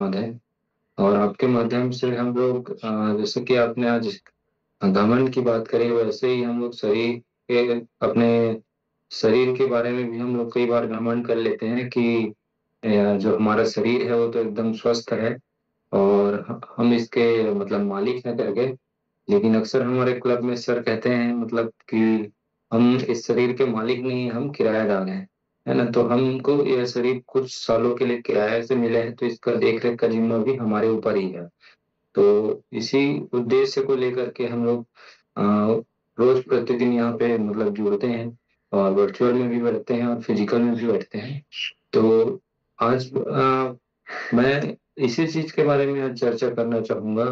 है। और आपके माध्यम से हम लोग जैसे कि आपने आज घमंड की बात करी, वैसे ही हम लोग शरीर के अपने शरीर के बारे में भी हम लोग कई बार घमंड कर लेते हैं कि जो हमारा शरीर है वो तो एकदम स्वस्थ है और हम इसके मतलब मालिक हैं करके। लेकिन अक्सर हमारे क्लब में सर कहते हैं मतलब कि हम इस शरीर के मालिक नहीं, हम किराएदार हैं, है ना। तो हमको यह शरीर कुछ सालों के लिए किराए से मिले हैं, तो इसका देख रेख का जिम्मा भी हमारे ऊपर ही है। तो इसी उद्देश्य को लेकर के हम लोग अ, रोज प्रतिदिन यहाँ पे मतलब जुड़ते हैं, और वर्चुअल में भी बैठते हैं और फिजिकल में भी बैठते हैं। तो आज मैं इसी चीज के बारे में आज चर्चा करना चाहूंगा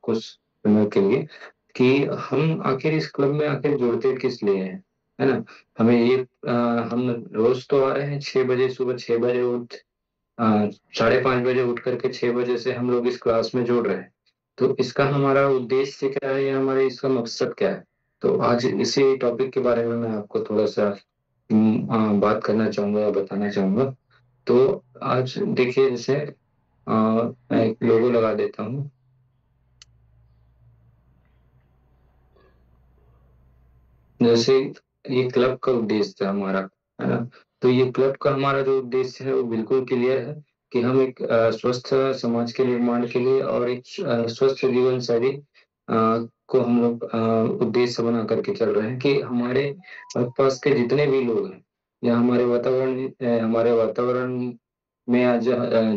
कुछ समय के लिए, कि हम आखिर इस क्लब में आखिर जुड़ते किस लिए हैं, है ना। हमें ये हम रोज तो आ रहे हैं 6 बजे, सुबह 6 बजे उठ 5:30 बजे उठ करके 6 बजे से हम लोग इस क्लास में जुड़ रहे हैं। तो इसका हमारा उद्देश्य क्या है या हमारे इसका मकसद क्या है। तो आज इसी टॉपिक के बारे में मैं आपको थोड़ा सा बात करना चाहूंगा या बताना चाहूंगा। तो आज देखिए, जैसे मैं एक लोगो लगा देता हूँ। जैसे ये क्लब का उद्देश्य है हमारा, है ना। तो ये क्लब का हमारा जो उद्देश्य है वो बिल्कुल क्लियर है, कि हम एक स्वस्थ समाज के निर्माण के लिए और एक स्वस्थ जीवन शैली को हम लोग उद्देश्य बना करके चल रहे हैं, कि हमारे आसपास के जितने भी लोग हैं या हमारे वातावरण में आज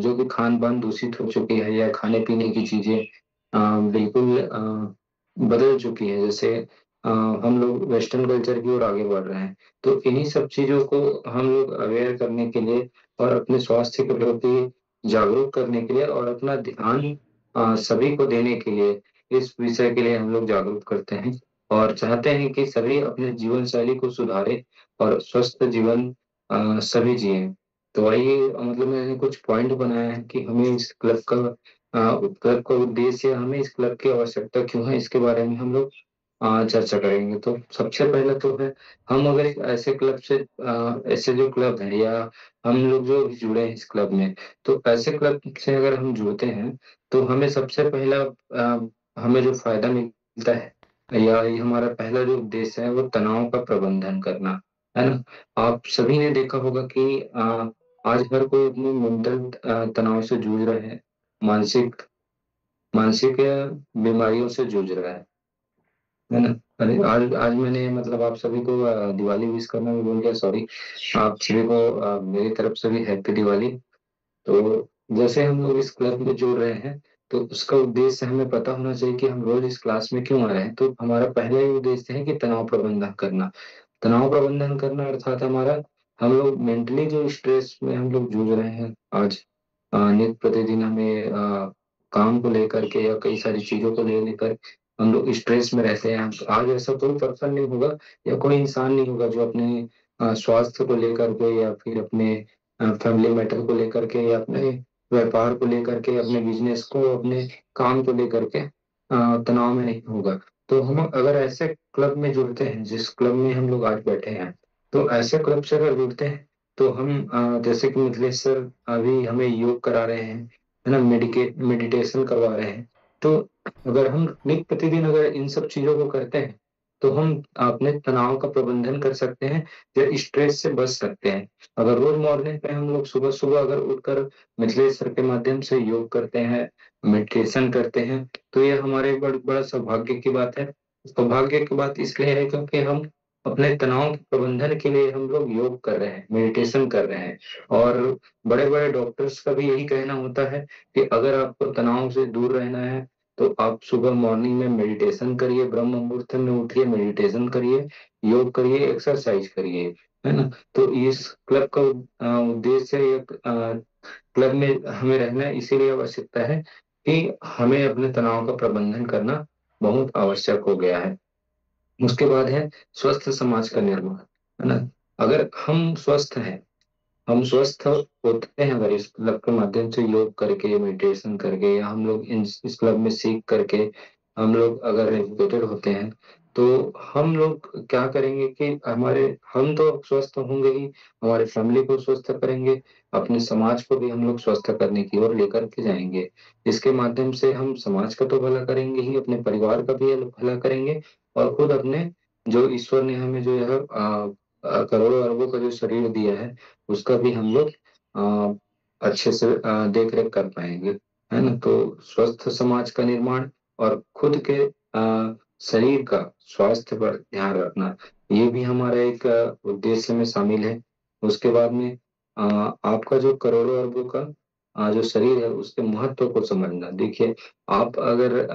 जो भी खान पान दूषित हो चुकी है या खाने पीने की चीजें बिल्कुल बदल चुकी है। जैसे हम लोग वेस्टर्न कल्चर की ओर आगे बढ़ रहे हैं। तो इन्हीं सब चीजों को हम लोग अवेयर करने के लिए और अपने स्वास्थ्य के प्रति जागरूक करने के लिए और अपना ध्यान सभी को देने के लिए इस विषय के लिए हम लोग जागरूक करते हैं और चाहते हैं कि सभी अपने जीवन शैली को सुधारे और स्वस्थ जीवन सभी जिए। तो आइए, मतलब मैंने कुछ पॉइंट बनाया है कि हमें इस क्लब का उद्देश्य, हमें इस क्लब की आवश्यकता क्यों है, इसके बारे में हम लोग चर्चा करेंगे। तो सबसे पहले तो है, हम अगर एक ऐसे क्लब से ऐसे जो क्लब है या हम लोग जो अभी जुड़े हैं इस क्लब में, तो ऐसे क्लब से अगर हम जुड़ते हैं तो हमें सबसे पहला हमें जो फायदा मिलता है या ये हमारा पहला जो उद्देश्य है वो तनाव का प्रबंधन करना, है ना। आप सभी ने देखा होगा कि आज हर कोई अपने मेंटल तनाव से जूझ रहे हैं, मानसिक मानसिक बीमारियों से जूझ रहा है ना। अरे आज आज मैंने मतलब आप सभी को दिवाली विश करना भी भूल गया, सॉरी। आप सभी को मेरी तरफ से भी हैप्पी दिवाली। तो जैसे हम लोग इस क्लब में जुड़ रहे हैं, तो उसका उद्देश्य हमें पता होना चाहिए कि हम रोज इस क्लास में क्यों आ रहे हैं। तो हमारा पहला ही उद्देश्य है कि तनाव प्रबंधन करना। तनाव प्रबंधन करना अर्थात हमारा, हम लोग मेंटली जो स्ट्रेस में हम लोग जूझ रहे हैं आज, नित्य प्रतिदिन हमें काम को लेकर के या कई सारी चीजों को ले लेकर हम लोग स्ट्रेस में रहते हैं। आज ऐसा कोई पर्सन नहीं होगा या कोई इंसान नहीं होगा जो अपने स्वास्थ्य को लेकर के या फिर अपने फैमिली मैटर को लेकर के या अपने व्यापार को लेकर के, अपने बिजनेस को, अपने काम को लेकर के तनाव में नहीं होगा। तो हम अगर ऐसे क्लब में जुड़ते हैं जिस क्लब में हम लोग आज बैठे हैं, तो ऐसे क्लब से अगर जुड़ते हैं तो हम जैसे कि मिथिलेश सर अभी हमें योग करा रहे हैं, है ना, मेडिटेशन करवा रहे हैं। तो अगर हम नित्य प्रतिदिन अगर इन सब चीजों को करते हैं तो हम अपने तनाव का प्रबंधन कर सकते हैं या स्ट्रेस से बच सकते हैं। अगर रोज मॉर्निंग पे हम लोग सुबह सुबह अगर उठकर मिथिलेश सर के माध्यम से योग करते हैं, मेडिटेशन करते हैं, तो ये हमारे बड़ा सौभाग्य की बात है। सौभाग्य की बात इसलिए है क्योंकि हम अपने तनाव के प्रबंधन के लिए हम लोग योग कर रहे हैं, मेडिटेशन कर रहे हैं। और बड़े बड़े डॉक्टर्स का भी यही कहना होता है कि अगर आपको तनाव से दूर रहना है तो आप सुबह मॉर्निंग में मेडिटेशन करिए, ब्रह्म मुहूर्त में उठिए, मेडिटेशन करिए, योग करिए, एक्सरसाइज करिए, है ना। तो इस क्लब का उद्देश्य है, क्लब में हमें रहना इसीलिए आवश्यकता है कि हमें अपने तनाव का प्रबंधन करना बहुत आवश्यक हो गया है। उसके बाद है स्वस्थ समाज का निर्माण, है ना। अगर हम स्वस्थ हैं, हम स्वस्थ होते हैं अगर इस क्लब के माध्यम से योग करके, मेडिटेशन करके, या हम लोग इस क्लब में सीख करके हम लोग अगर एजुकेटेड होते हैं, तो हम लोग क्या करेंगे कि हमारे हम तो स्वस्थ होंगे ही, हमारे फैमिली को स्वस्थ करेंगे, अपने समाज को भी हम लोग स्वस्थ करने की ओर लेकर के जाएंगे। इसके माध्यम से हम समाज का तो भला करेंगे ही, अपने परिवार का भी भला करेंगे, और खुद अपने जो ईश्वर ने हमें जो यह करोड़ों अरबों का जो शरीर दिया है, उसका भी हम लोग अच्छे से देख रेख कर पाएंगे, है ना। तो स्वस्थ समाज का निर्माण और खुद के शरीर का स्वास्थ्य पर ध्यान रखना, ये भी हमारा एक उद्देश्य में शामिल है। उसके बाद में आपका जो करोड़ों अरबों का जो शरीर है, उसके महत्व को समझना। देखिए, आप अगर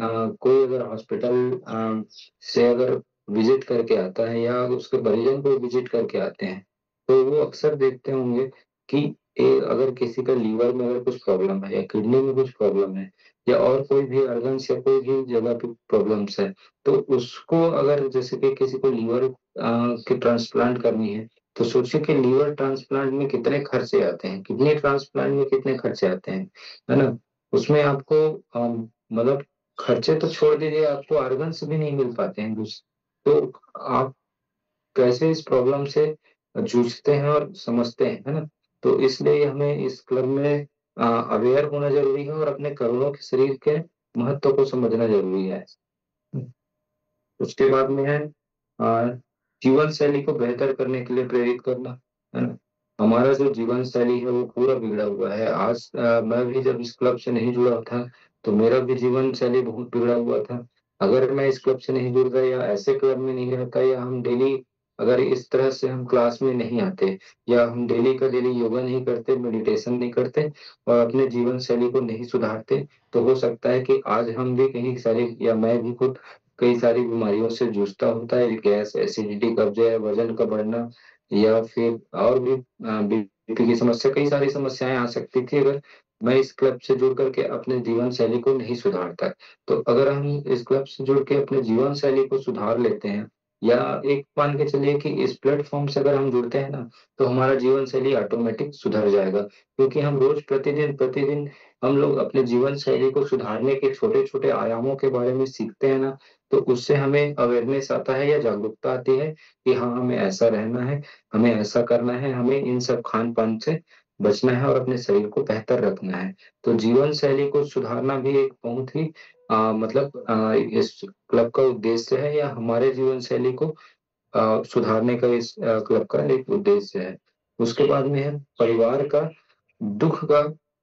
कोई अगर हॉस्पिटल से अगर विजिट करके आता है, या उसके परिजन को विजिट करके आते हैं, तो वो अक्सर देखते होंगे कि अगर किसी का लीवर में अगर कुछ प्रॉब्लम है, या किडनी में कुछ प्रॉब्लम है, या और कोई भी ऑर्गन्स या कोई भी जगह पे प्रॉब्लम्स है, तो उसको अगर जैसे कि किसी को लीवर की ट्रांसप्लांट करनी है, तो सोचिए कि लीवर ट्रांसप्लांट में कितने खर्चे आते हैं, किडनी ट्रांसप्लांट में कितने खर्चे आते हैं, है ना। उसमें आपको मतलब खर्चे तो छोड़ दीजिए, आपको ऑर्गन्स भी नहीं मिल पाते हैं तो आप कैसे इस प्रॉब्लम से जूझते हैं और समझते हैं, है ना। तो इसलिए हमें इस क्लब में अवेयर होना जरूरी है, और अपने करोड़ों के शरीर के महत्व को समझना जरूरी है। उसके बाद में है अ, जीवन शैली को बेहतर करने के लिए प्रेरित करना, है ना। हमारा जो जीवन शैली है वो पूरा बिगड़ा हुआ है। आज मैं भी जब इस क्लब से नहीं जुड़ा था, तो मेरा भी जीवन शैली बहुत बिगड़ा हुआ था। अगर मैं इस क्लब से नहीं जुड़ता, या ऐसे क्लब में नहीं रहता, या हम डेली अगर इस तरह से हम क्लास में नहीं आते, या हम डेली का डेली योगा नहीं करते, मेडिटेशन नहीं करते, और अपने जीवन शैली को नहीं सुधारते, तो हो सकता है कि आज हम भी कहीं सारे, या मैं भी खुद कई सारी बीमारियों से जूझता होता है। गैस, एसिडिटी, कब्ज है, वजन का बढ़ना, या फिर और भी बीपी की समस्या, कई सारी समस्याएं आ सकती थी, अगर मैं इस क्लब से जुड़ करके अपने जीवन शैली को नहीं सुधारता। तो अगर हम इस क्लब से जुड़ के अपने जीवन शैली को सुधार लेते हैं, या एक मान के चलिए कि इस प्लेटफॉर्म से अगर हम जुड़ते हैं ना, तो हमारा जीवन शैली ऑटोमेटिक सुधर जाएगा, क्योंकि हम रोज प्रतिदिन प्रतिदिन हम लोग अपने जीवन शैली को सुधारने के छोटे छोटे आयामों के बारे में सीखते हैं ना, तो उससे हमें अवेयरनेस आता है, या जागरूकता आती है कि हाँ, हमें ऐसा रहना है, हमें ऐसा करना है, हमें इन सब खान पान से बचना है, और अपने शरीर को बेहतर रखना है। तो जीवन शैली को सुधारना भी एक बहुत ही मतलब इस क्लब का उद्देश्य है, या हमारे जीवन शैली को सुधारने का इस क्लब का एक उद्देश्य है। उसके बाद में है परिवार का दुख का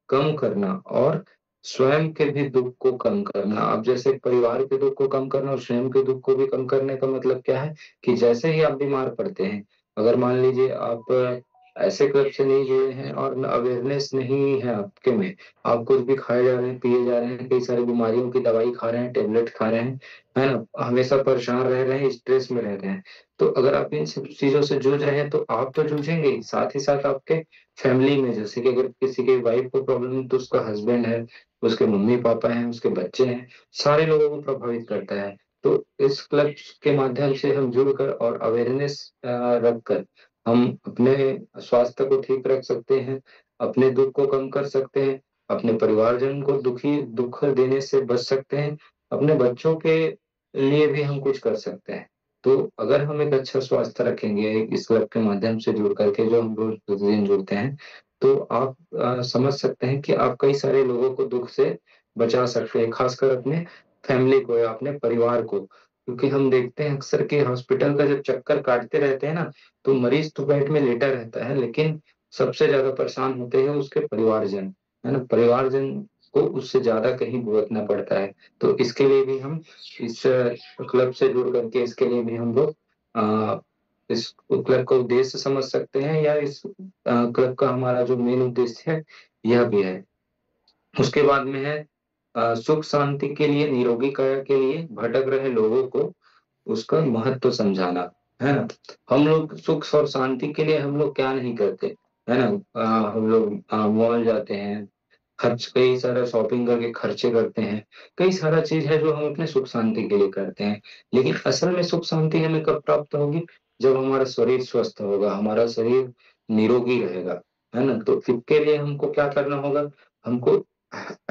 कम करना, और स्वयं के भी दुख को कम करना। अब जैसे परिवार के दुख को कम करना और स्वयं के दुख को भी कम करने का मतलब क्या है, कि जैसे ही आप बीमार पड़ते हैं, अगर मान लीजिए आप ऐसे क्लब से नहीं जुड़े हैं, और अवेयरनेस नहीं है आपके में, आप कुछ भी खाए जा रहे हैं, पिए जा रहे हैं, कई सारी बीमारियों की दवाई खा रहे हैं, टेबलेट खा रहे हैं, है ना, हमेशा परेशान रह रहे हैं, स्ट्रेस में रह रहे हैं, तो अगर आप इन सब चीजों से जूझ रहे हैं, तो आप तो जूझेंगे ही, साथ ही साथ आपके फैमिली में, जैसे कि अगर किसी के वाइफ को प्रॉब्लम है, तो उसका हस्बैंड है, उसके मम्मी पापा हैं, उसके बच्चे हैं, सारे लोगों को प्रभावित करता है। तो इस क्लब के माध्यम से हम जुड़कर और अवेयरनेस रखकर हम अपने स्वास्थ्य को ठीक रख सकते हैं, अपने दुख को कम कर सकते हैं, अपने परिवारजन को दुख देने से बच सकते हैं, अपने बच्चों के लिए भी हम कुछ कर सकते हैं। तो अगर हम एक अच्छा स्वास्थ्य रखेंगे इस क्लब के माध्यम से जुड़ करके, जो हम रोज प्रतिदिन जुड़ते हैं, तो आप समझ सकते हैं कि आप कई सारे लोगों को दुख से बचा सकते हैं, खासकर अपने फैमिली को या अपने परिवार को। क्योंकि हम देखते हैं अक्सर कि हॉस्पिटल का जब चक्कर काटते रहते हैं ना, तो मरीज तो बेड में लेटा रहता है, लेकिन सबसे ज्यादा परेशान होते हैं उसके परिवारजन, है ना। परिवारजन को उससे ज्यादा कहीं भुगतना पड़ता है। तो इसके लिए भी हम इस क्लब से जुड़ करके, इसके लिए भी हम लोग अ, इस क्लब का उद्देश्य समझ सकते हैं, या इस क्लब का हमारा जो मेन उद्देश्य है, यह भी है। उसके बाद में है सुख शांति के लिए, निरोगी काया के लिए भटक रहे लोगों को उसका महत्व समझाना, है ना। हम लोग सुख और शांति के लिए हम लोग क्या नहीं करते, है ना। हम लोग मॉल जाते हैं, खर्च कई सारा शॉपिंग करके खर्चे करते हैं, कई सारा चीज है जो हम अपने सुख शांति के लिए करते हैं। लेकिन असल में सुख शांति हमें कब प्राप्त होगी, जब हमारा शरीर स्वस्थ होगा, हमारा शरीर निरोगी रहेगा, है ना। तो इसके लिए हमको क्या करना होगा, हमको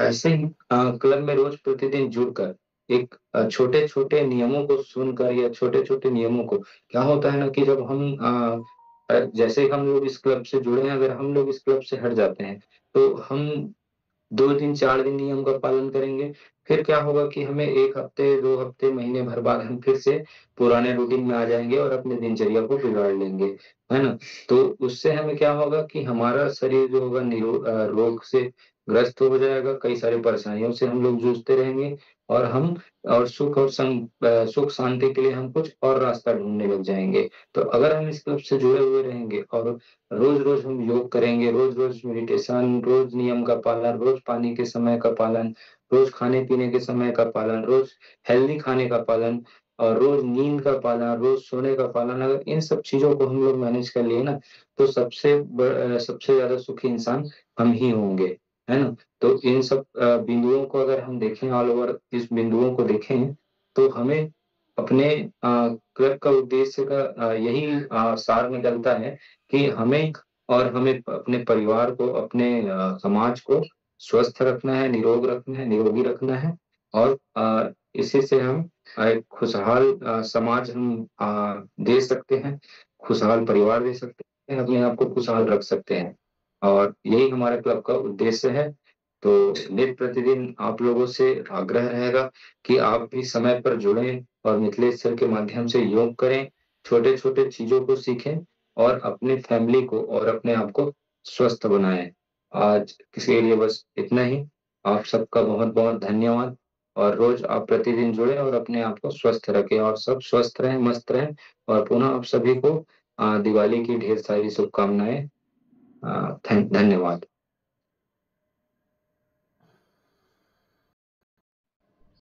ऐसे ही क्लब में रोज प्रतिदिन जुड़कर एक छोटे-छोटे नियमों को सुनकर या छोटे-छोटे नियमों को क्या होता है ना कि जब हम जैसे ही हम लोग इस क्लब से जुड़े हैं, अगर हम लोग इस क्लब से हट जाते हैं, तो हम 2 दिन, 4 दिन नियम का पालन करेंगे, फिर क्या होगा कि हमें 1 हफ्ते, 2 हफ्ते, महीने भर बाद हम फिर से पुराने रूटीन में आ जाएँगे और अपने दिनचर्या को बिगाड़ लेंगे, है ना? तो उससे हमें क्या होगा कि हमारा शरीर जो होगा रोग से ग्रस्त हो जाएगा, कई सारी परेशानियों से हम लोग जूझते रहेंगे और हम और सुख शांति के लिए हम कुछ और रास्ता ढूँढने लग जाएँगे। तो अगर हम इस क्लब से जुड़े हुए रहेंगे और रोज-रोज हम योग करेंगे, रोज-रोज मेडिटेशन, रोज नियम का पालन, रोज पानी के समय का पालन, रोज खाने-पीने के समय का पालन, रोज हेल्दी खाने का पालन और रोज नींद का पालन, रोज सोने का पालन, अगर इन सब चीज़ों को हम लोग मैनेज कर लिए ना, तो सबसे ज़्यादा सुखी इंसान हम ही होंगे, है ना? तो इन सब बिंदुओं को अगर हम देखें ऑल ओवर इस बिंदुओं को देखें, तो हमें अपने क्लब का उद्देश्य का यही सार निकलता है कि हमें अपने परिवार को, अपने समाज को स्वस्थ रखना है, रखना है, निरोगी रखना है और इसी से हम एक खुशहाल समाज हम दे सकते हैं, खुशहाल परिवार दे सकते हैं, अपने आप को खुशहाल रख सकते हैं और यही हमारे क्लब का उद्देश्य है। तो नित प्रतिदिन आप लोगों से आग्रह रहेगा कि आप भी समय पर जुड़ें और मिथिलेश सर के माध्यम से योग करें, छोटे-छोटे चीज़ों को सीखें और अपनी फैमिली को और अपने आप को स्वस्थ बनाएँ। आज इसके लिए बस इतना ही। आप सबका बहुत-बहुत धन्यवाद और रोज़ आप प्रतिदिन जुड़ें और अपने आप को स्वस्थ रखें और सब स्वस्थ रहें, मस्त रहें और पुनः आप सभी को दिवाली की ढेर सारी शुभकामनाएँ। धन्यवाद।